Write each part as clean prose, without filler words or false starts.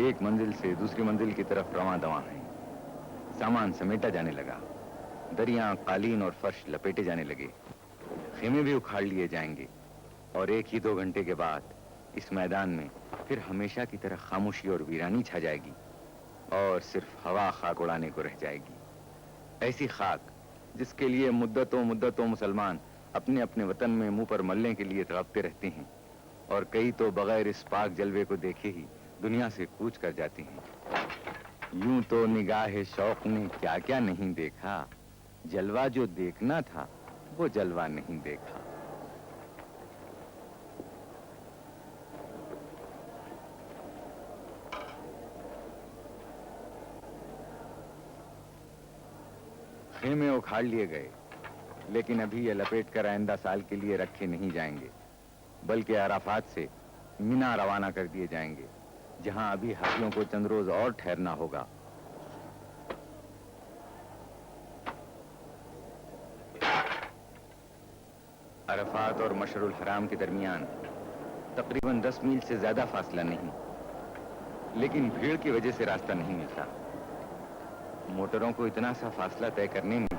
ایک منزل سے دوسری منزل کی طرف رواں دواں ہیں. سامان سمیٹا جانے لگا. دریاں، قالین اور فرش لپیٹے جانے لگے. خیمے بھی اکھاڑ لیے جائیں گے اور 1-2 گھنٹے کے بعد اس میدان میں پھر ہمیشہ کی طرح خاموشی اور ویرانی چھا جائے گی اور صرف ہوا خاک اڑانے کو رہ جائے گی. ایسی خاک جس کے لیے مدتوں مسلمان اپنے اپنے وطن میں منہ پر ملنے کے لیے تڑپتے رہتے ہیں اور کئی تو بغیر اس پاک جلوے کو دیکھے ہی دنیا سے کوچ کر جاتے ہیں. یوں تو نگاہ شوق نے کیا کیا نہیں دیکھا، جلوہ جو دیکھنا تھا وہ جلوہ نہیں دیکھا. خیمے اکھاڑ لیے گئے، لیکن ابھی یہ لپیٹ کر آئندہ سال کے لیے رکھے نہیں جائیں گے، بلکہ عرفات سے مینا روانہ کر دیے جائیں گے، جہاں ابھی حاجیوں کو چند روز اور ٹھہرنا ہوگا. عرفات اور مشعر الحرام کے درمیان تقریباً 10 میل سے زیادہ فاصلہ نہیں، لیکن بھیڑ کی وجہ سے راستہ نہیں ملتا. موٹروں کو اتنا سا فاصلہ طے کرنے میں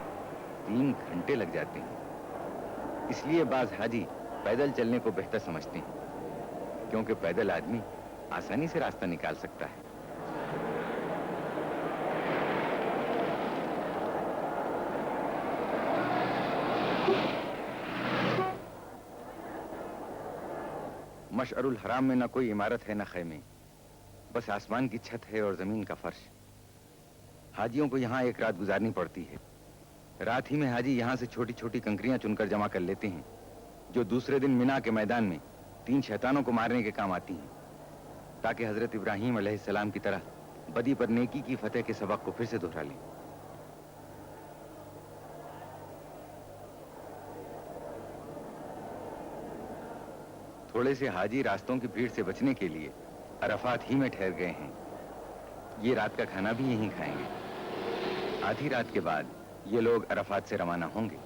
3 گھنٹے لگ جاتے ہیں. اس لیے بعض حاجی پیدل چلنے کو بہتر سمجھتے ہیں، کیونکہ پیدل آدمی آسانی سے راستہ نکال سکتا ہے. مشعر الحرام میں نہ کوئی عمارت ہے نہ خیمے، بس آسمان کی چھت ہے اور زمین کا فرش. حاجیوں کو یہاں ایک رات گزارنی پڑتی ہے. رات ہی میں حاجی یہاں سے چھوٹی چھوٹی کنکریاں چن کر جمع کر لیتے ہیں، جو دوسرے دن مینا کے میدان میں 3 شیطانوں کو مارنے کے کام آتی ہیں، تاکہ حضرت ابراہیم علیہ السلام کی طرح بدی پر نیکی کی فتح کے سبق کو پھر سے دہرا لیں. تھوڑے سے حاجی راستوں کی بھیڑ سے بچنے کے لیے عرفات ہی میں ٹھہر گئے ہیں. یہ رات کا کھانا بھی یہیں کھائیں گے. آدھی رات کے بعد یہ لوگ عرفات سے روانہ ہوں گے.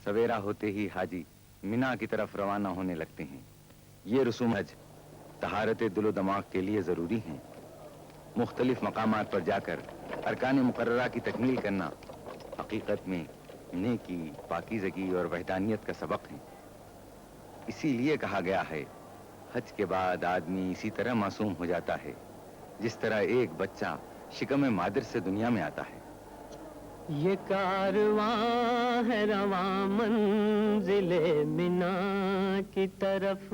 سویرا ہوتے ہی حاجی مینا کی طرف روانہ ہونے لگتے ہیں. یہ رسوم حج طہارت دل و دماغ کے لیے ضروری ہیں. مختلف مقامات پر جا کر ارکان مقررہ کی تکمیل کرنا حقیقت میں نیکی، پاکیزگی اور وحدانیت کا سبق ہے. اسی لیے کہا گیا ہے، حج کے بعد آدمی اسی طرح معصوم ہو جاتا ہے جس طرح ایک بچہ شکم مادر سے دنیا میں آتا ہے. یہ کارواں ہے رواں منزل مینا کی طرف،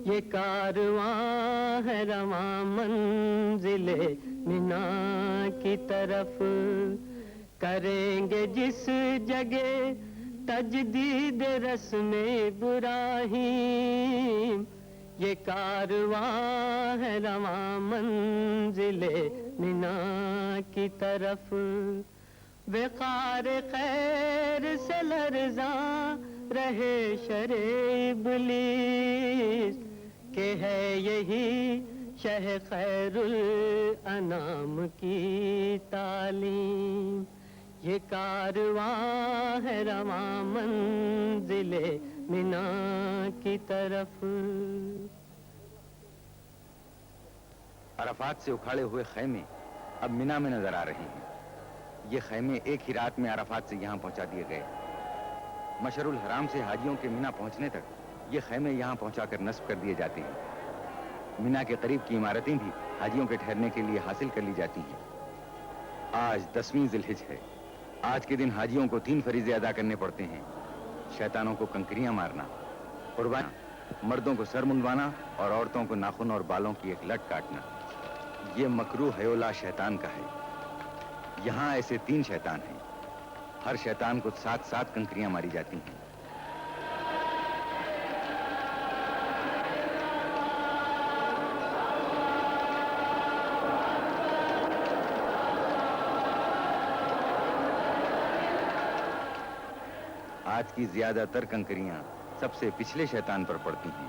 یہ کارواں ہے رواں منزل مینا کی طرف. کریں گے جس جگہ تجدید رسم ابراہیم، یہ کارواں ہے رواں منزل مینا کی طرف. وقار خیر سے لرزاں رہے شر ابلیس، کہ ہے یہی شہ خیر الانام کی تعلیم. یہ کارواں ہے رواں منزل مینا کی طرف. عرفات سے اکھاڑے ہوئے خیمے اب مینا میں نظر آ رہے ہیں. یہ خیمے ایک ہی رات میں عرفات سے یہاں پہنچا دیے گئے۔ مشعر الحرام سے حاجیوں کے مینا پہنچنے تک یہ خیمے یہاں پہنچا کر نصب کر دیے جاتے ہیں۔ مینا کے قریب کی عمارتیں بھی حاجیوں کے ٹھہرنے کے لیے حاصل کر لی جاتی ہیں۔ آج 10ویں ذی الحجہ ہے۔ آج کے دن حاجیوں کو 3 فریضے ادا کرنے پڑتے ہیں: شیطانوں کو کنکریاں مارنا، قربانی، مردوں کو سر منڈوانا اور عورتوں کو ناخن اور بالوں کی ایک لٹ کاٹنا۔ یہ مکروہ حیولہ شیطان کا ہے۔ یہاں ایسے 3 شیطان ہیں۔ ہر شیطان کو 7 کنکریاں ماری جاتی ہیں۔ آج کی زیادہ تر کنکریاں سب سے پچھلے شیطان پر پڑتی ہیں۔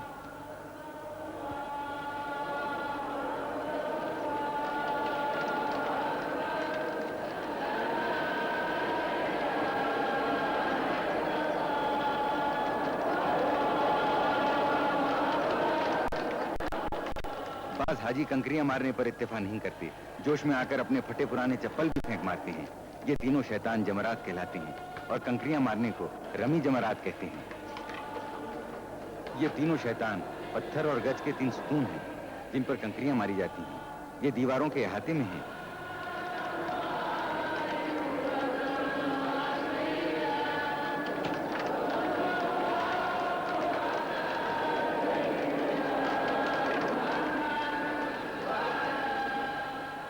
بعض حاجی کنکریاں مارنے پر اتفاق نہیں کرتے، جوش میں آ کر اپنے پھٹے پرانے چپل بھی پھینک مارتے ہیں۔ یہ تینوں شیطان جمرات کہلاتے ہیں اور کنکریاں مارنے کو رمی جمرات کہتے ہیں۔ یہ تینوں شیطان پتھر اور گچ کے 3 ستون ہیں جن پر کنکریاں ماری جاتی ہیں۔ یہ دیواروں کے احاطے میں ہیں۔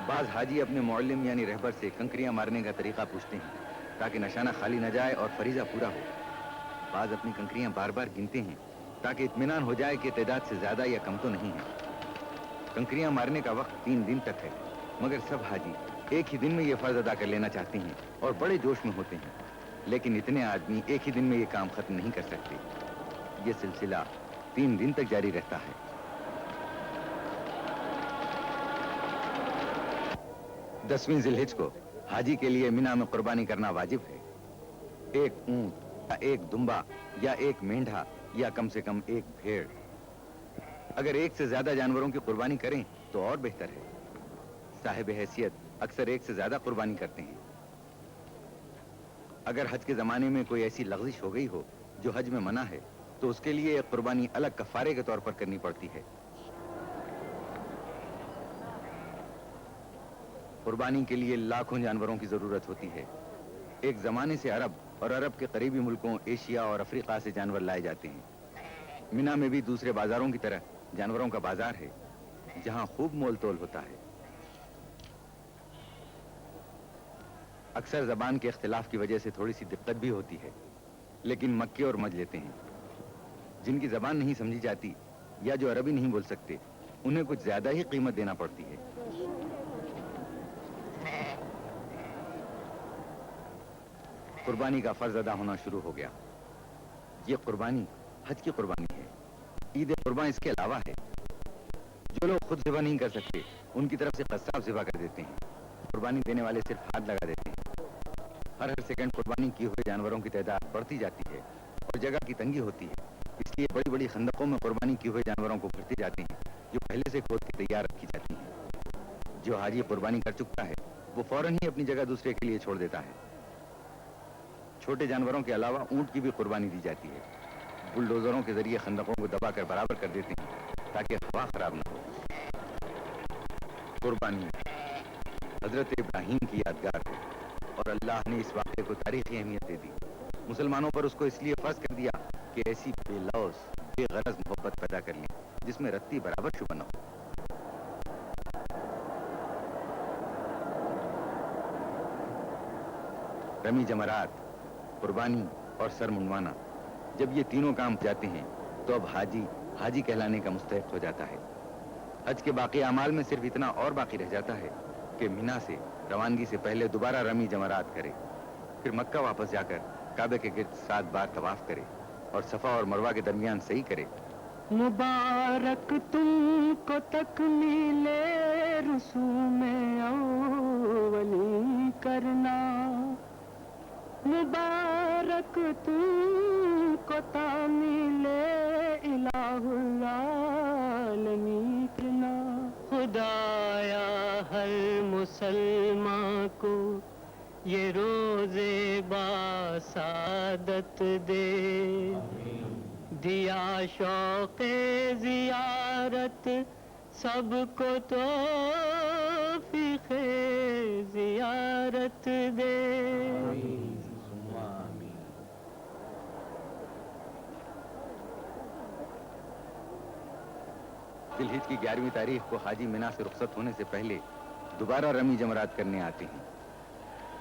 بعض حاجی اپنے معلم یعنی رہبر سے کنکریاں مارنے کا طریقہ پوچھتے ہیں تاکہ نشانہ خالی نہ جائے اور فریضہ پورا ہو۔ بعض اپنی کنکریاں بار بار گنتے ہیں تاکہ اطمینان ہو جائے کہ تعداد سے زیادہ یا کم تو نہیں ہے۔ کنکریاں مارنے کا وقت 3 دن تک ہے، مگر سب حاجی ایک ہی دن میں یہ فرض ادا کر لینا چاہتے ہیں اور بڑے جوش میں ہوتے ہیں، لیکن اتنے آدمی ایک ہی دن میں یہ کام ختم نہیں کر سکتے۔ یہ سلسلہ 3 دن تک جاری رہتا ہے۔ 10ویں ذی الحجہ کو حاجی کے لیے مینا میں قربانی کرنا واجب ہے۔ ایک اونٹ یا ایک دمبا یا ایک مینڈھا یا کم سے کم ایک بھیڑ۔ اگر ایک سے زیادہ جانوروں کی قربانی کریں تو اور بہتر ہے۔ صاحب حیثیت اکثر ایک سے زیادہ قربانی کرتے ہیں۔ اگر حج کے زمانے میں کوئی ایسی لغزش ہو گئی ہو جو حج میں منع ہے تو اس کے لیے ایک قربانی الگ کفارے کے طور پر کرنی پڑتی ہے۔ قربانی کے لیے لاکھوں جانوروں کی ضرورت ہوتی ہے۔ ایک زمانے سے عرب اور عرب کے قریبی ملکوں ایشیا اور افریقہ سے جانور لائے جاتے ہیں۔ مینا میں بھی دوسرے بازاروں کی طرح جانوروں کا بازار ہے جہاں خوب مول تول ہوتا ہے۔ اکثر زبان کے اختلاف کی وجہ سے تھوڑی سی دقت بھی ہوتی ہے، لیکن مکے اور مج لیتے ہیں۔ جن کی زبان نہیں سمجھی جاتی یا جو عربی نہیں بول سکتے انہیں کچھ زیادہ ہی قیمت دینا پڑتی ہے۔ قربانی کا فرض ادا ہونا شروع ہو گیا۔ یہ قربانی حج کی قربانی ہے۔ عید قربان اس کے علاوہ ہے۔ جو لوگ خود ذبح نہیں کر سکتے ان کی طرف سے قصاب ذبح کر دیتے ہیں۔ قربانی دینے والے صرف ہاتھ لگا دیتے ہیں۔ ہر سیکنڈ قربانی کیے ہوئے جانوروں کی تعداد بڑھتی جاتی ہے اور جگہ کی تنگی ہوتی ہے، اس لیے بڑی بڑی خندقوں میں قربانی کیے ہوئے جانوروں کو بھرتے جاتے ہیں جو پہلے سے کھود کے تیار رکھی جاتی ہیں۔ جو حاجی قربانی کر چکا ہے وہ فوراً ہی اپنی جگہ دوسرے کے لیے چھوڑ دیتا ہے۔ چھوٹے جانوروں کے علاوہ اونٹ کی بھی قربانی دی جاتی ہے۔ بلڈوزروں کے ذریعے خندقوں کو دبا کر برابر کر دیتے ہیں تاکہ ہوا خراب نہ ہو۔ قربانی حضرت ابراہیم کی یادگار ہے اور اللہ نے اس واقعے کو تاریخی اہمیت دے دی۔ مسلمانوں پر اس کو اس لیے فرض کر دیا کہ ایسی بے لوث بے غرض محبت پیدا کر لیں جس میں رتی برابر شبہ نہ ہو۔ رمی جمرات، قربانی اور سر منڈوانا، جب یہ تینوں کام جاتے ہیں تو اب حاجی کہلانے کا مستحق ہو جاتا ہے۔ حج کے باقی اعمال میں صرف اتنا اور باقی رہ جاتا ہے کہ مینا سے روانگی سے پہلے دوبارہ رمی جمرات کرے، پھر مکہ واپس جا کر کعبے کے گرد 7 بار طواف کرے اور صفا اور مروہ کے درمیان صحیح کرے۔ مبارک تم کو تکمیل رسوم اولی کرنا، مبارک تم کو تعمیل الہ العالمین کرنا۔ خدایا ہر مسلمان کو یہ روزے باسعادت دے دیا شوق زیارت سب کو توفیق زیارت دے ذی الحج کی 11ویں تاریخ کو حاجی منا سے رخصت ہونے سے پہلے دوبارہ رمی جمرات کرنے آتے ہیں۔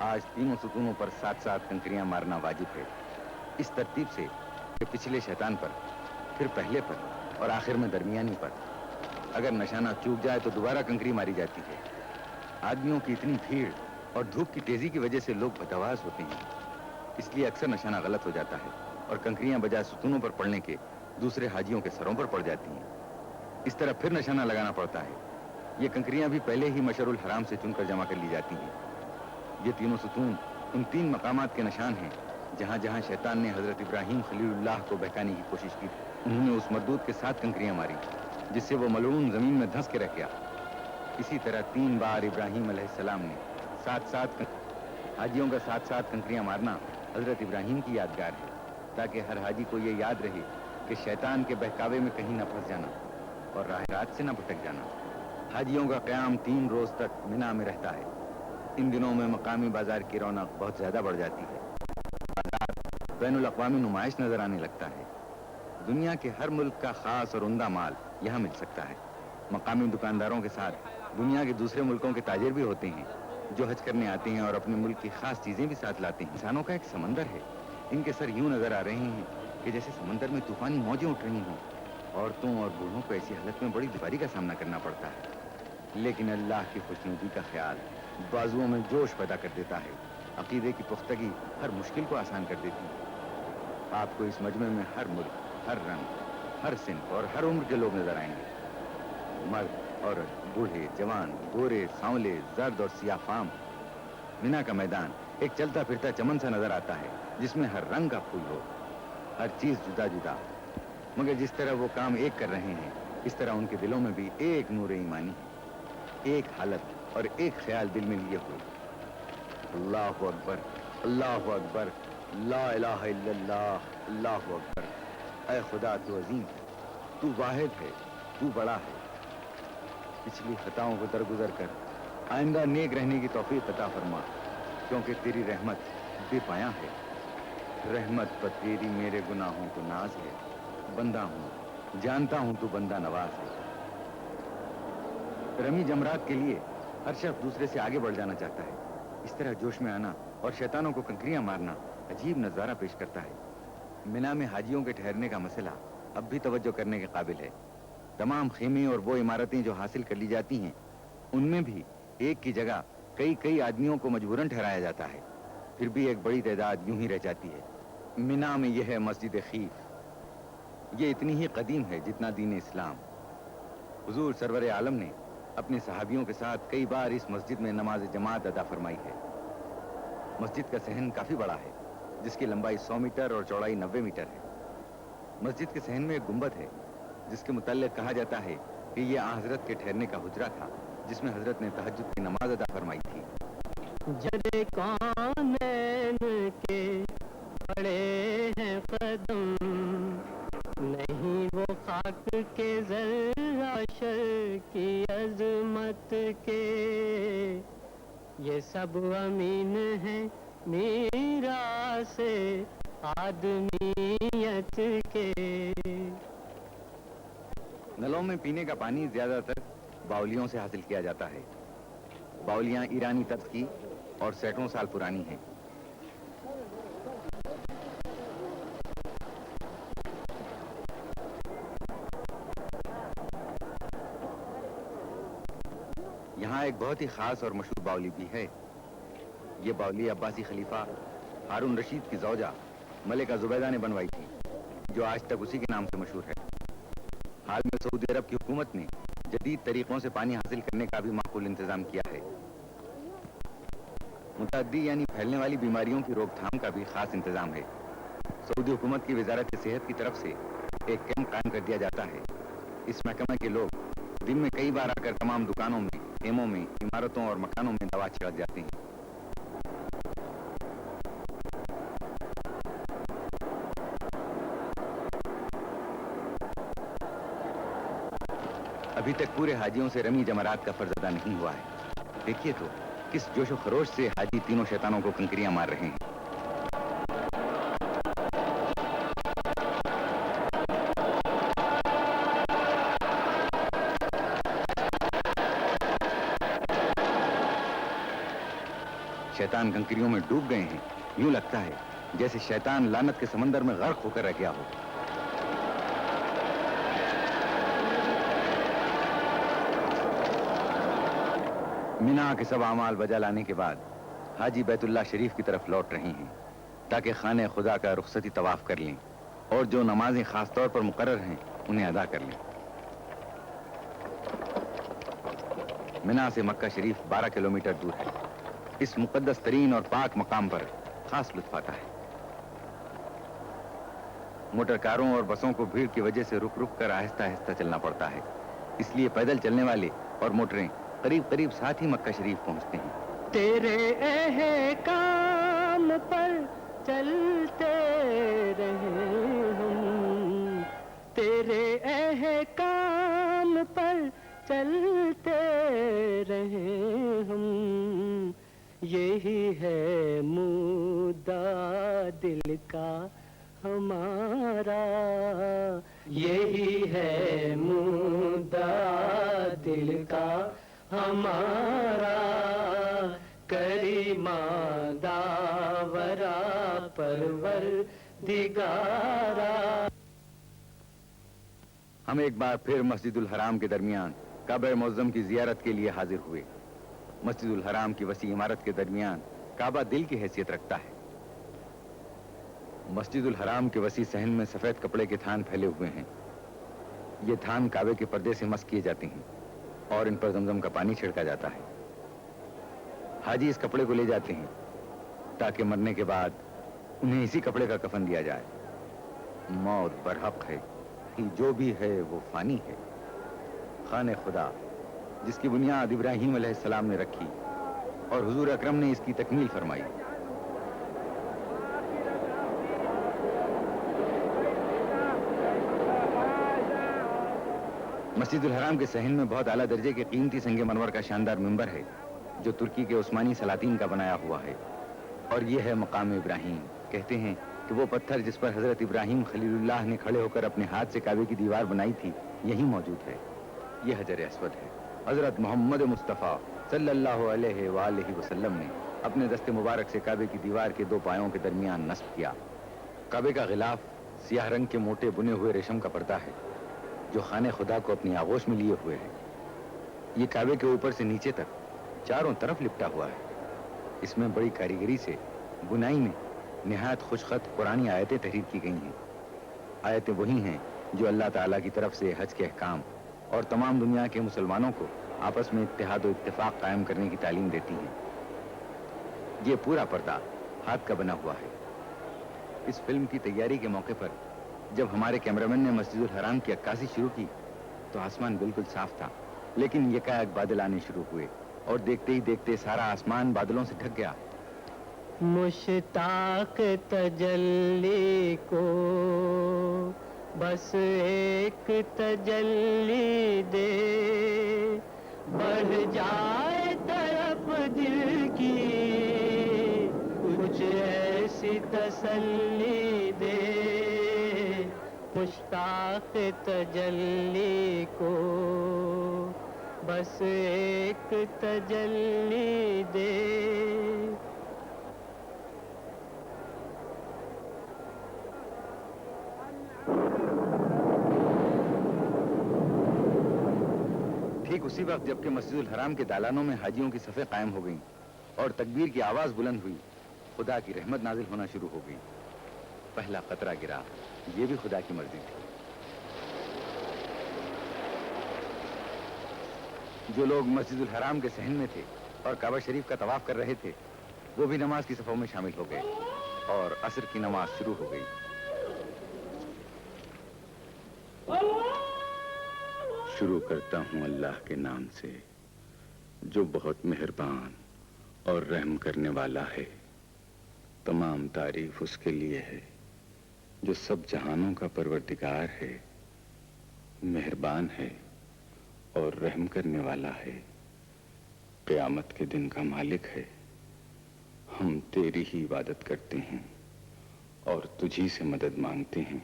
آج تینوں ستونوں پر 7 کنکریاں مارنا واجب ہے، اس ترتیب سے کہ پچھلے شیطان پر، پھر پہلے پر اور آخر میں درمیانی پر۔ اگر نشانہ چوک جائے تو دوبارہ کنکری ماری جاتی ہے۔ آدمیوں کی اتنی بھیڑ اور دھوپ کی تیزی کی وجہ سے لوگ بتواز ہوتے ہیں، اس لیے اکثر نشانہ غلط ہو جاتا ہے اور کنکریاں بجائے ستونوں پر پڑنے کے دوسرے حاجیوں کے سروں پر پڑ جاتی ہیں۔ اس طرح پھر نشانہ لگانا پڑتا ہے۔ یہ کنکریاں بھی پہلے ہی مشعر الحرام سے چن کر جمع کر لی جاتی ہیں۔ یہ تینوں ستون ان 3 مقامات کے نشان ہیں جہاں جہاں شیطان نے حضرت ابراہیم خلیل اللہ کو بہکانے کی کوشش کی تھی۔ انہوں نے اس مردود کے 7 کنکریاں ماری جس سے وہ ملعون زمین میں دھنس کے رہ گیا۔ اسی طرح 3 بار ابراہیم علیہ السلام نے 7 حاجیوں کا 7 کنکریاں مارنا حضرت ابراہیم کی یادگار ہے، تاکہ ہر حاجی کو یہ یاد رہے کہ شیطان کے بہکاوے میں کہیں نہ پھنس جانا اور راہ رات سے نہ بھٹک جانا۔ حاجیوں کا قیام 3 روز تک منا میں رہتا ہے۔ ان دنوں میں مقامی بازار کی رونق بہت زیادہ بڑھ جاتی ہے۔ بازار بین الاقوامی نمائش نظر آنے لگتا ہے۔ دنیا کے ہر ملک کا خاص اور عمدہ مال یہاں مل سکتا ہے۔ مقامی دکانداروں کے ساتھ دنیا کے دوسرے ملکوں کے تاجر بھی ہوتے ہیں جو حج کرنے آتے ہیں اور اپنے ملک کی خاص چیزیں بھی ساتھ لاتے ہیں۔ انسانوں کا ایک سمندر ہے، ان کے سر یوں نظر آ رہے ہیں کہ جیسے سمندر میں طوفانی موجیں اٹھ رہی ہوں۔ عورتوں اور بوڑھوں کو ایسی حالت میں بڑی دشواری کا سامنا کرنا پڑتا ہے، لیکن اللہ کی خوشنودی کا خیال بازوؤں میں جوش پیدا کر دیتا ہے۔ عقیدے کی پختگی ہر مشکل کو آسان کر دیتی ہے۔ آپ کو اس مجمع میں ہر ملک، ہر رنگ، ہر صنف اور ہر عمر کے لوگ نظر آئیں گے۔ مرد، عورت، بوڑھے، جوان، گورے، سانولے، زرد اور سیاہ فام۔ منا کا میدان ایک چلتا پھرتا چمن سا نظر آتا ہے جس میں ہر رنگ کا پھول ہو، ہر چیز جدا جدا، مگر جس طرح وہ کام ایک کر رہے ہیں اس طرح ان کے دلوں میں بھی ایک نور ایمانی ہے، ایک حالت اور ایک خیال دل میں لیے ہوئے۔ اللہ اکبر، اللہ اکبر، لا الہ الا اللہ، اللہ اکبر۔ اے خدا تو عظیم ہے، تو واحد ہے، تو بڑا ہے۔ پچھلی خطاؤں کو درگزر کر آئندہ نیک رہنے کی توفیق عطا فرما، کیونکہ تیری رحمت بے پایاں ہے۔ رحمت پر تیری میرے گناہوں کو ناز ہے، بندہ ہوں جانتا ہوں تو بندہ نواز ہے۔ رمی جمرات کے لیے ہر شخص دوسرے سے آگے بڑھ جانا چاہتا ہے۔ اس طرح جوش میں آنا اور شیطانوں کو کنکریاں مارنا عجیب نظارہ پیش کرتا ہے۔ منا میں حاجیوں کے ٹھہرنے کا مسئلہ اب بھی توجہ کرنے کے قابل ہے۔ تمام خیمے اور وہ عمارتیں جو حاصل کر لی جاتی ہیں ان میں بھی ایک کی جگہ کئی آدمیوں کو مجبوراً ٹھہرایا جاتا ہے، پھر بھی ایک بڑی تعداد یوں ہی رہ جاتی ہے۔ منا میں یہ ہے مسجد خیف، یہ اتنی ہی قدیم ہے جتنا دین اسلام۔ حضور سرور عالم نے اپنے صحابیوں کے ساتھ کئی بار اس مسجد میں نماز جماعت ادا فرمائی ہے۔ مسجد کا صحن کافی بڑا ہے جس کی لمبائی 100 میٹر اور چوڑائی 90 میٹر ہے۔ مسجد کے صحن میں ایک گنبد ہے جس کے متعلق کہا جاتا ہے کہ یہ آن حضرت کے ٹھہرنے کا حجرہ تھا جس میں حضرت نے تہجد کی نماز ادا فرمائی تھی۔ جڑے کونین کے بڑے ہیں قدم، نہیں وہ خاک کے ذرہ شر کی عظمت کے، یہ سب امین ہیں میراث آدمیت کے۔ نلوں میں پینے کا پانی زیادہ تر باولیوں سے حاصل کیا جاتا ہے۔ باولیاں ایرانی طرز کی اور سینکڑوں سال پرانی ہیں۔ یہاں ایک بہت ہی خاص اور مشہور باولی بھی ہے۔ یہ باولی عباسی خلیفہ ہارون رشید کی زوجہ ملکہ زبیدہ نے بنوائی تھی، جو آج تک اسی کے نام سے مشہور ہے۔ حال میں سعودی عرب کی حکومت نے جدید طریقوں سے پانی حاصل کرنے کا بھی معقول انتظام کیا ہے۔ متعدی یعنی پھیلنے والی بیماریوں کی روک تھام کا بھی خاص انتظام ہے۔ سعودی حکومت کی وزارت صحت کی طرف سے ایک کیمپ قائم کر دیا جاتا ہے۔ اس محکمہ کے لوگ دن میں کئی بار آ کر تمام دکانوں میں، خیموں میں، عمارتوں اور مکانوں میں دوا چھڑک جاتے ہیں۔ ابھی تک پورے حاجیوں سے رمی جمرات کا فرض ادا نہیں ہوا ہے. دیکھیے تو کس جوش و خروش سے حاجی تینوں شیطانوں کو کنکریاں مار رہے ہیں. شیطان کنکریوں میں ڈوب گئے ہیں. یوں لگتا ہے جیسے شیطان لعنت کے سمندر میں غرق ہو کر رہ گیا ہو. مینا کے سب اعمال بجا لانے کے بعد حاجی بیت اللہ شریف کی طرف لوٹ رہے ہیں تاکہ خانہ خدا کا رخصتی طواف کر لیں اور جو نمازیں خاص طور پر مقرر ہیں انہیں ادا کر لیں. مینا سے مکہ شریف 12 کلومیٹر دور ہے. اس مقدس ترین اور پاک مقام پر خاص لطف آتا ہے. موٹر کاروں اور بسوں کو بھیڑ کی وجہ سے رک رک کر آہستہ آہستہ چلنا پڑتا ہے. اس لیے پیدل چلنے والے اور موٹریں قریب قریب ساتھ ہی مکہ شریف پہنچتے ہیں. تیرے احکام پر چلتے رہے ہم، تیرے احکام پر چلتے رہے ہم، یہی ہے مدعا دل کا ہمارا، یہی ہے مدعا دل کا ہمارا، کریمہ داورا پروردگارا. ہم ایک بار پھر مسجد الحرام کے درمیان کعبہ معظم کی زیارت کے لیے حاضر ہوئے. مسجد الحرام کی وسیع عمارت کے درمیان کعبہ دل کی حیثیت رکھتا ہے. مسجد الحرام کے وسیع صحن میں سفید کپڑے کے تھان پھیلے ہوئے ہیں. یہ تھان کعبے کے پردے سے مس کیے جاتے ہیں اور ان پر زمزم کا پانی چھڑکا جاتا ہے. حاجی اس کپڑے کو لے جاتے ہیں تاکہ مرنے کے بعد انہیں اسی کپڑے کا کفن دیا جائے. موت برحق ہے کہ جو بھی ہے وہ فانی ہے. خانہ خدا جس کی بنیاد ابراہیم علیہ السلام نے رکھی اور حضور اکرم نے اس کی تکمیل فرمائی. مسجد الحرام کے صحن میں بہت اعلیٰ درجے کے قیمتی سنگ مرمر کا شاندار منبر ہے جو ترکی کے عثمانی سلاطین کا بنایا ہوا ہے. اور یہ ہے مقام ابراہیم. کہتے ہیں کہ وہ پتھر جس پر حضرت ابراہیم خلیل اللہ نے کھڑے ہو کر اپنے ہاتھ سے کعبے کی دیوار بنائی تھی یہی موجود ہے. یہ حجر اسود ہے. حضرت محمد مصطفیٰ صلی اللہ علیہ وآلہ وسلم نے اپنے دست مبارک سے کعبے کی دیوار کے 2 پایوں کے درمیان نصب کیا. کعبے کا غلاف سیاہ رنگ کے موٹے بنے ہوئے ریشم کا پردہ ہے جو خانہ خدا کو اپنی آغوش میں لیے ہوئے ہے. یہ کعبے کے اوپر سے نیچے تک چاروں طرف لپٹا ہوا ہے. اس میں بڑی کاریگری سے بنائی میں نہایت خوشخط قرآنی آیتیں تحریر کی گئی ہیں. آیتیں وہی ہیں جو اللہ تعالیٰ کی طرف سے حج کے احکام اور تمام دنیا کے مسلمانوں کو آپس میں اتحاد و اتفاق قائم کرنے کی تعلیم دیتی ہیں. یہ پورا پردہ ہاتھ کا بنا ہوا ہے. اس فلم کی تیاری کے موقع پر جب ہمارے کیمرامین نے مسجد الحرام کی عکاسی شروع کی تو آسمان بالکل صاف تھا، لیکن یکایک بادل آنے شروع ہوئے اور دیکھتے ہی دیکھتے سارا آسمان بادلوں سے ڈھک گیا. مشتاق تجلی کو بس ایک تجلی دے، بڑھ جائے طرف دل کی کچھ ایسی تسلی دے. مشتاق تجلی کو بس ایک تجلی دے. ٹھیک اسی وقت جبکہ مسجد الحرام کے دالانوں میں حاجیوں کی صفیں قائم ہو گئیں اور تکبیر کی آواز بلند ہوئی، خدا کی رحمت نازل ہونا شروع ہو گئی. پہلا قطرہ گرا. یہ بھی خدا کی مرضی تھی. جو لوگ مسجد الحرام کے صحن میں تھے اور کعبہ شریف کا طواف کر رہے تھے وہ بھی نماز کی صفوں میں شامل ہو گئے اور عصر کی نماز شروع ہو گئی. شروع کرتا ہوں اللہ کے نام سے جو بہت مہربان اور رحم کرنے والا ہے. تمام تعریف اس کے لیے ہے جو سب جہانوں کا پروردگار ہے، مہربان ہے اور رحم کرنے والا ہے، قیامت کے دن کا مالک ہے۔ ہم تیری ہی عبادت کرتے ہیں اور تجھی سے مدد مانگتے ہیں۔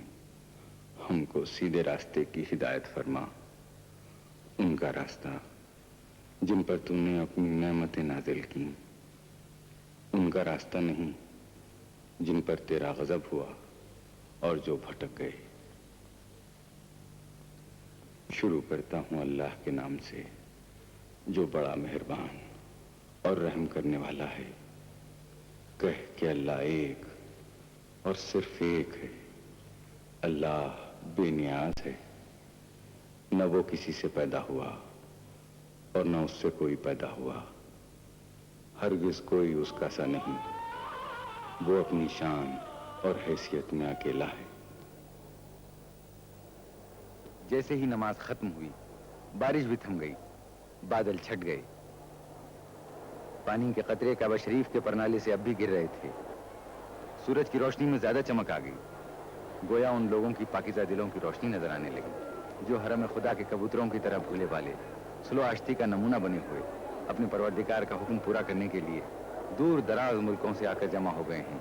ہم کو سیدھے راستے کی ہدایت فرما، ان کا راستہ جن پر تم نے اپنی نعمتیں نازل کی، ان کا راستہ نہیں جن پر تیرا غضب ہوا اور جو بھٹک گئے۔ شروع کرتا ہوں اللہ کے نام سے جو بڑا مہربان اور رحم کرنے والا ہے۔ کہہ کہ اللہ ایک اور صرف ایک ہے۔ اللہ بے نیاز ہے، نہ وہ کسی سے پیدا ہوا اور نہ اس سے کوئی پیدا ہوا، ہرگز کوئی اس کا سا نہیں۔ وہ اپنی شان اور حیثیت میں اکیلا ہے۔ جیسے ہی نماز ختم ہوئی، بارش بھی تھم گئی، بادل چھٹ گئے، پانی کے قطرے کعبہ شریف کے پرنالے سے اب بھی گر رہے تھے۔ سورج کی روشنی میں زیادہ چمک آ گئی، گویا ان لوگوں کی پاکیزہ دلوں کی روشنی نظر آنے لگی جو حرم خدا کے کبوتروں کی طرح بھولے والے، سلو آشتی کا نمونہ بنے ہوئے اپنے پروردگار کا حکم پورا کرنے کے لیے دور دراز ملکوں سے آ کر جمع ہو گئے ہیں۔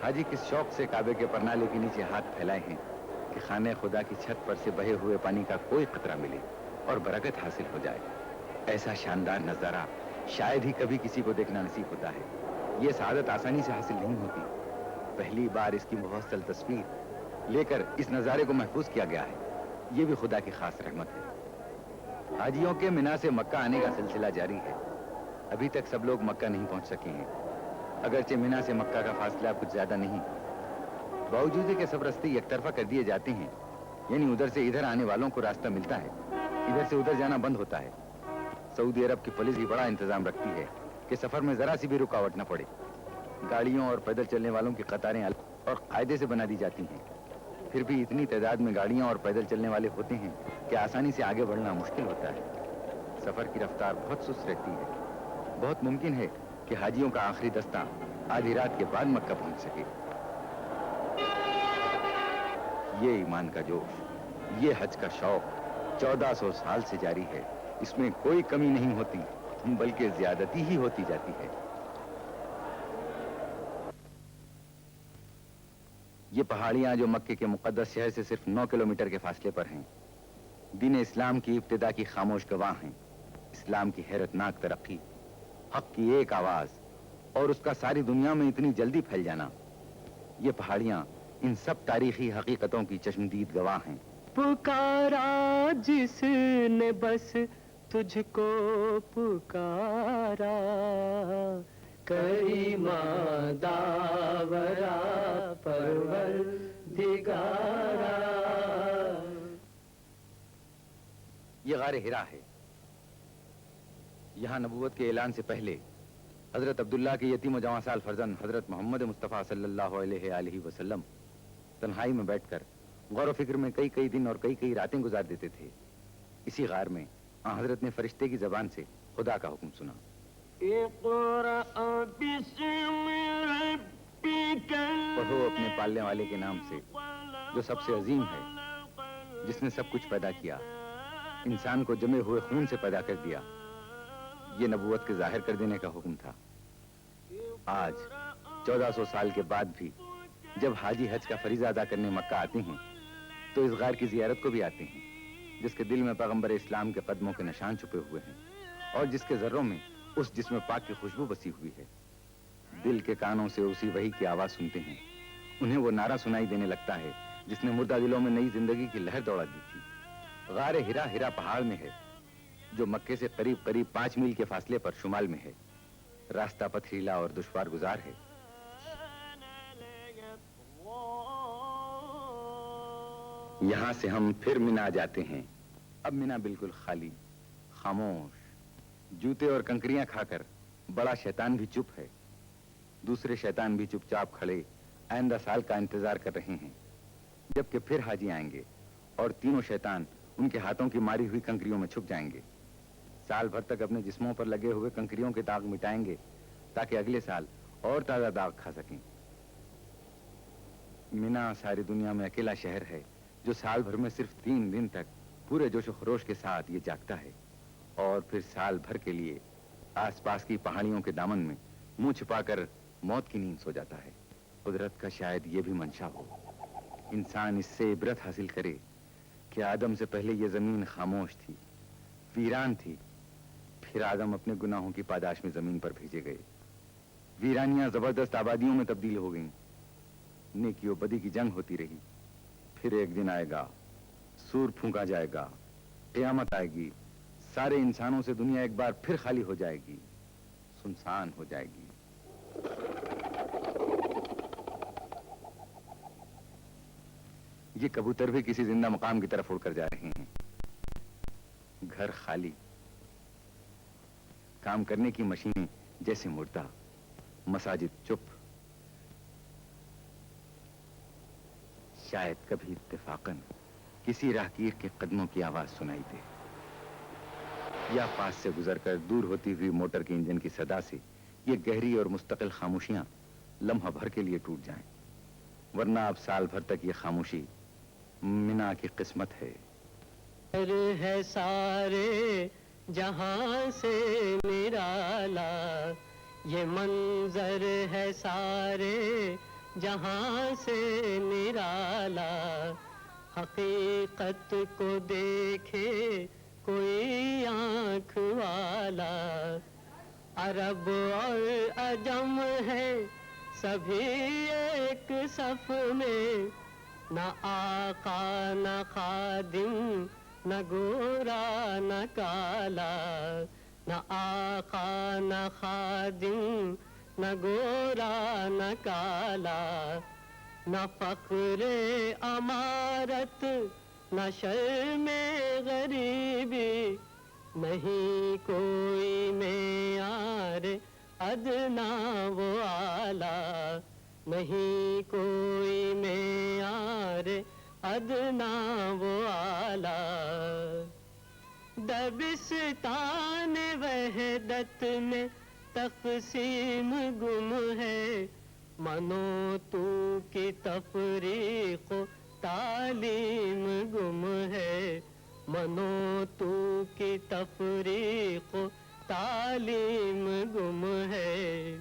حاجی کس شوق سے کعبے کے پرنالے کے نیچے ہاتھ پھیلائے ہیں کہ خانہ خدا کی چھت پر سے بہے ہوئے پانی کا کوئی قطرہ ملے اور برکت حاصل ہو جائے۔ ایسا شاندار نظارہ شاید ہی کبھی کسی کو دیکھنا نصیب ہوتا ہے۔ یہ سعادت آسانی سے حاصل نہیں ہوتی۔ پہلی بار اس کی مفصل تصویر لے کر اس نظارے کو محفوظ کیا گیا ہے۔ یہ بھی خدا کی خاص رحمت ہے۔ حاجیوں کے منا سے مکہ آنے کا سلسلہ جاری ہے۔ ابھی تک سب لوگ مکہ نہیں پہنچ سکے ہیں، اگرچہ منا سے مکہ کا فاصلہ کچھ زیادہ نہیں، باوجود کہ سب راستے یک طرفہ کر دیے جاتے ہیں، یعنی ادھر سے ادھر آنے والوں کو راستہ ملتا ہے، ادھر سے ادھر جانا بند ہوتا ہے۔ سعودی عرب کی پولیس بھی بڑا انتظام رکھتی ہے کہ سفر میں ذرا سی بھی رکاوٹ نہ پڑے۔ گاڑیوں اور پیدل چلنے والوں کی قطاریں الگ اور قاعدے سے بنا دی جاتی ہیں، پھر بھی اتنی تعداد میں گاڑیاں اور پیدل چلنے والے ہوتے ہیں کہ آسانی سے آگے بڑھنا مشکل ہوتا ہے۔ سفر کی رفتار بہت سست رہتی ہے۔ بہت ممکن ہے کہ حاجیوں کا آخری دستہ آدھی رات کے بعد مکہ پہنچ سکے۔ یہ ایمان کا جوش، یہ حج کا شوق 1400 سال سے جاری ہے۔ اس میں کوئی کمی نہیں ہوتی، بلکہ زیادتی ہی ہوتی جاتی ہے۔ یہ پہاڑیاں جو مکے کے مقدس شہر سے صرف 9 کلومیٹر کے فاصلے پر ہیں، دین اسلام کی ابتدا کی خاموش گواہ ہیں۔ اسلام کی حیرت ناک ترقی، حق کی ایک آواز اور اس کا ساری دنیا میں اتنی جلدی پھیل جانا، یہ پہاڑیاں ان سب تاریخی حقیقتوں کی چشمدید گواہ ہیں۔ پکارا جس نے بس تجھ کو پکارا، کریما داورا پروردگارا۔ یہ غار ہرا ہے۔ یہاں نبوت کے اعلان سے پہلے حضرت عبداللہ کے یتیم و جواں سال فرزند حضرت محمد مصطفیٰ صلی اللہ علیہ وآلہ وسلم تنہائی میں بیٹھ کر غور و فکر میں کئی دن اور کئی راتیں گزار دیتے تھے۔ اسی غار میں حضرت نے فرشتے کی زبان سے خدا کا حکم سنا۔ اقرأ بسم ربک پڑھو اپنے پالنے والے کے نام سے جو سب سے عظیم ہے، جس نے سب کچھ پیدا کیا، انسان کو جمے ہوئے خون سے پیدا کر دیا۔ یہ نبوت کے ظاہر کر دینے کا حکم تھا۔ آج 1400 سال کے بعد بھی جب حاجی حج کا فریضہ ادا کرنے مکہ آتے ہیں تو اس غار کی زیارت کو بھی آتے ہیں، جس کے دل میں پیغمبر اسلام کے قدموں کے نشان چھپے ہوئے ہیں اور جس کے ذروں میں اس جسم پاک کی خوشبو بسی ہوئی ہے۔ دل کے کانوں سے اسی وحی کی آواز سنتے ہیں، انہیں وہ نعرہ سنائی دینے لگتا ہے جس نے مردہ دلوں میں نئی زندگی کی لہر دوڑا دی تھی۔ غار ہرا پہاڑ میں ہے جو مکے سے قریب 5 میل کے فاصلے پر شمال میں ہے۔ راستہ پتھریلا اور دشوار گزار ہے۔ یہاں سے ہم پھر منا جاتے ہیں۔ اب منا بالکل خالی، خاموش، جوتے اور کنکریاں کھا کر بڑا شیطان بھی چپ ہے۔ دوسرے شیطان بھی چپ چاپ کھڑے آئندہ سال کا انتظار کر رہے ہیں، جبکہ پھر حاجی آئیں گے اور تینوں شیطان ان کے ہاتھوں کی ماری ہوئی کنکریوں میں چھپ جائیں گے۔ سال بھر تک اپنے جسموں پر لگے ہوئے کنکریوں کے داغ مٹائیں گے تاکہ اگلے سال اور تازہ داغ کھا سکیں۔ مینا ساری دنیا میں اکیلا شہر ہے جو سال بھر میں صرف 3 دن تک پورے جوش و خروش کے ساتھ یہ جاگتا ہے اور پھر سال بھر کے لیے آس پاس کی پہاڑیوں کے دامن میں منہ چھپا کر موت کی نیند سو جاتا ہے۔ قدرت کا شاید یہ بھی منشا ہو، انسان اس سے عبرت حاصل کرے کہ آدم سے پہلے یہ زمین خاموش تھی، ویران تھی، پھر آدم اپنے گناہوں کی پاداش میں زمین پر بھیجے گئے۔ ویرانیاں زبردست آبادیوں میں تبدیل ہو گئیں، نیکی و بدی کی جنگ ہوتی رہی۔ پھر ایک دن آئے گا، سور پھونکا جائے گا، قیامت آئے گی، سارے انسانوں سے دنیا ایک بار پھر خالی ہو جائے گی، سنسان ہو جائے گی۔ یہ کبوتر بھی کسی زندہ مقام کی طرف اڑ کر جا رہے ہیں۔ گھر خالی، کام کرنے کی مشینیں جیسے مردہ، مساجد چپ۔ شاید کبھی اتفاقاً کسی راہگیر کے قدموں کی آواز سنائی دے، یا پاس سے گزر کر دور ہوتی ہوئی موٹر کے انجن کی صدا سے یہ گہری اور مستقل خاموشیاں لمحہ بھر کے لیے ٹوٹ جائیں، ورنہ اب سال بھر تک یہ خاموشی مینا کی قسمت ہے۔ ہے سارے جہاں سے نرالا، یہ منظر ہے سارے جہاں سے نرالا، حقیقت کو دیکھے کوئی آنکھ والا، عرب اور عجم ہے سبھی ایک صف میں، نہ آقا نہ خادم نہ گورا نہ کالا، نہ آقا نہ خادم نہ گورا نہ کالا، نہ فخر امارت نہ شرم غریبی، نہیں کوئی معیار ادنا و اعلیٰ، نہیں کوئی معیار ادنا و اعلیٰ۔ دبستان وحدت میں تقسیم گم ہے، منو تو کی تفریق و تعلیم گم ہے، منو تو کی تفریق و تعلیم گم ہے۔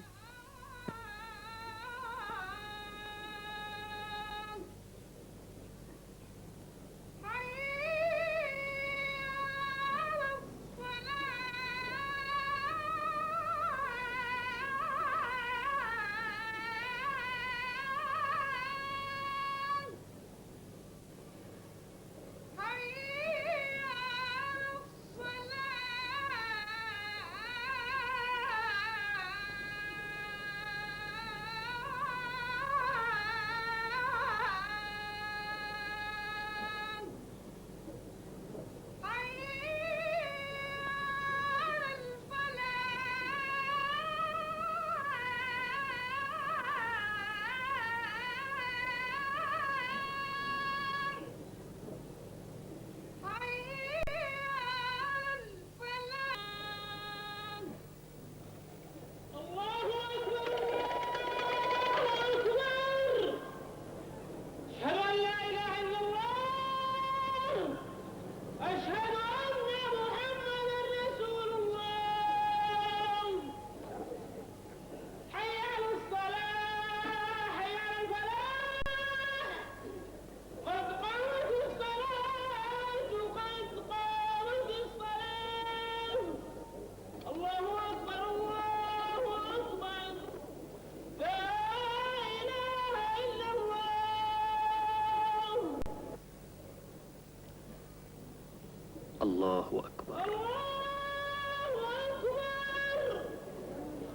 اللہ اکبر۔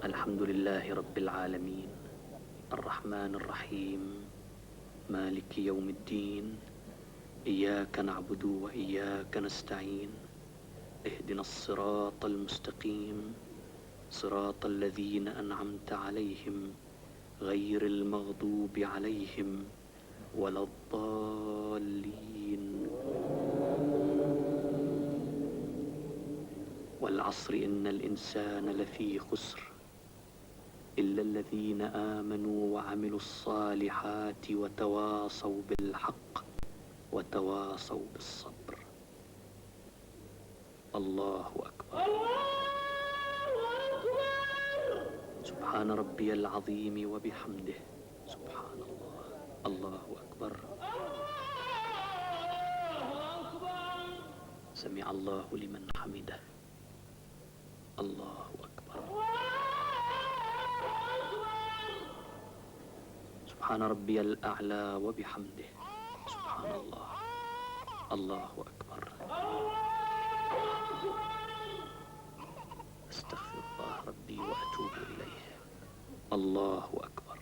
الحمد للہ رب العالمین، الرحمن الرحیم، مالک یوم الدین، ایاک نعبد و ایاک نستعین، اہدنا الصراط المستقیم، صراط الذین انعمت علیہم غیر المغضوب علیہم ولا الضالین۔ والعصر إن الإنسان لفي خسر إلا الذين آمنوا وعملوا الصالحات وتواصوا بالحق وتواصوا بالصبر. الله أكبر. سبحان ربي العظيم وبحمده. سبحان الله. الله أكبر. سمع الله لمن حمده. الله أكبر. سبحان ربي الأعلى وبحمده. سبحان الله. الله أكبر. أستغفر الله ربي وأتوب إليه. الله أكبر.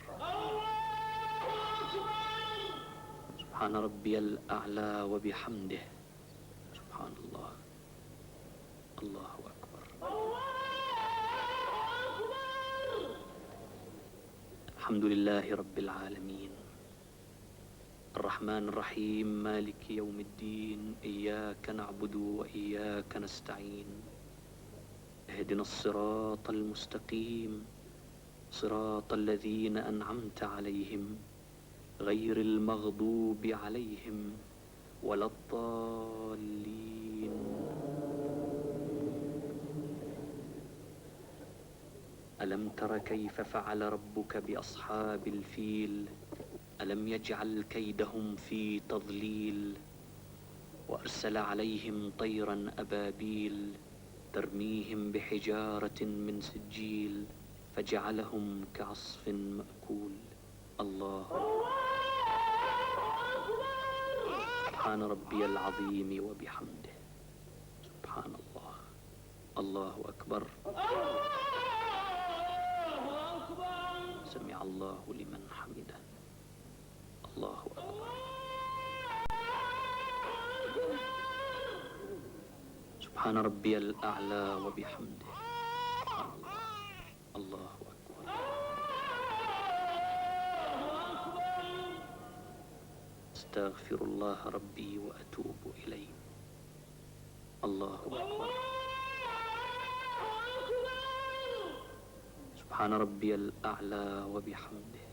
سبحان ربي الأعلى وبحمده. سبحان الله. الله أكبر. الحمد لله رب العالمين الرحمن الرحيم مالك يوم الدين إياك نعبد وإياك نستعين اهدنا الصراط المستقيم صراط الذين أنعمت عليهم غير المغضوب عليهم ولا الضالين. ألم تر كيف فعل ربك بأصحاب الفيل ألم يجعل كيدهم في تضليل وأرسل عليهم طيرا أبابيل ترميهم بحجارة من سجيل فجعلهم كعصف مأكول. الله سبحان ربي العظيم وبحمده. سبحان الله. الله أكبر. سمع الله لمن حمده. الله أكبر. سبحان ربي الأعلى وبحمده. سبحان الله. الله أكبر. أستغفر الله ربي وأتوب إليه. الله أكبر. سبحان ربي الأعلى وبحمده.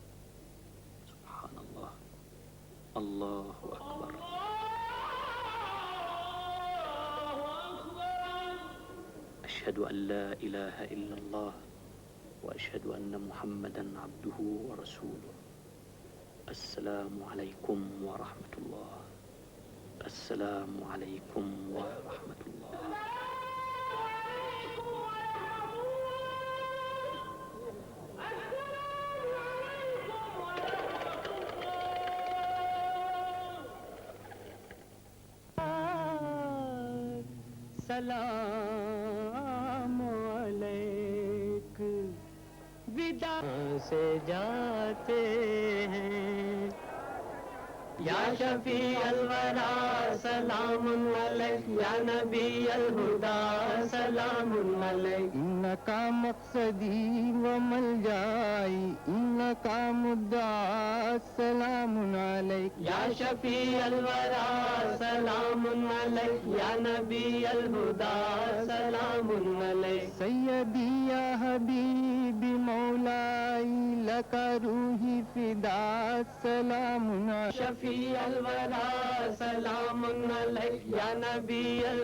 سبحان الله. الله أكبر. أشهد أن لا إله إلا الله وأشهد أن محمدا عبده ورسوله. السلام عليكم ورحمة الله. السلام عليكم ورحمة الله. سلام علیک ودا سے جاتے ہیں یا شفیع الورا سلام علیک یا نبی الہدا سلام علیک انکا مقصدی و ملجائی انکا مدعا سلام علیک یا شفیع الورا سلام علیک یا نبی الہدا سلام علیک سیدی یا حبیبی مولائی لکا روحی فدا سلام علیک شفیع الورا سلام علیک یا نبی الہدا